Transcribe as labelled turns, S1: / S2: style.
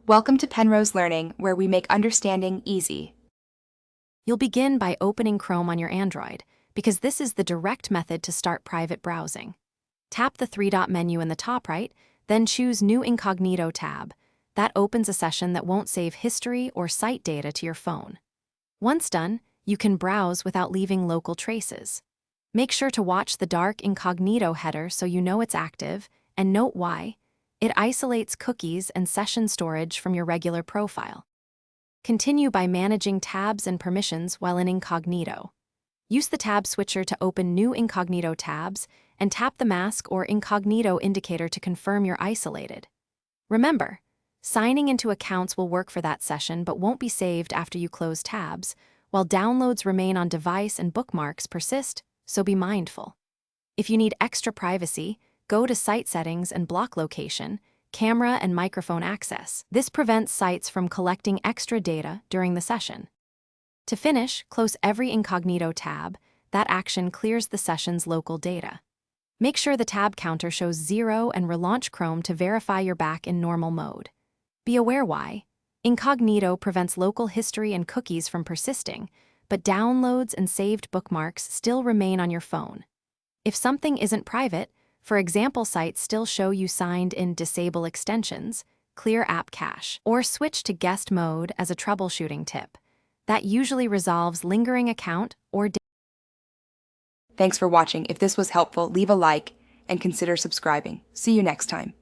S1: Welcome to Penrose Learning, where we make understanding easy.
S2: You'll begin by opening Chrome on your Android, because this is the direct method to start private browsing. Tap the three-dot menu in the top right, then choose New Incognito tab. That opens a session that won't save history or site data to your phone. Once done, you can browse without leaving local traces. Make sure to watch the dark Incognito header so you know it's active, and note why. It isolates cookies and session storage from your regular profile. Continue by managing tabs and permissions while in Incognito. Use the tab switcher to open new Incognito tabs and tap the mask or Incognito indicator to confirm you're isolated. Remember, signing into accounts will work for that session but won't be saved after you close tabs, while downloads remain on device and bookmarks persist, so be mindful. If you need extra privacy, go to Site Settings and block location, camera and microphone access. This prevents sites from collecting extra data during the session. To finish, close every Incognito tab. That action clears the session's local data. Make sure the tab counter shows 0 and relaunch Chrome to verify you're back in normal mode. Be aware why. Incognito prevents local history and cookies from persisting, but downloads and saved bookmarks still remain on your phone. If something isn't private, for example, sites still show you signed in Disable Extensions, clear app cache, or switch to guest mode as a troubleshooting tip. That usually resolves lingering account or data.
S1: Thanks for watching. If this was helpful, leave a like and consider subscribing. See you next time.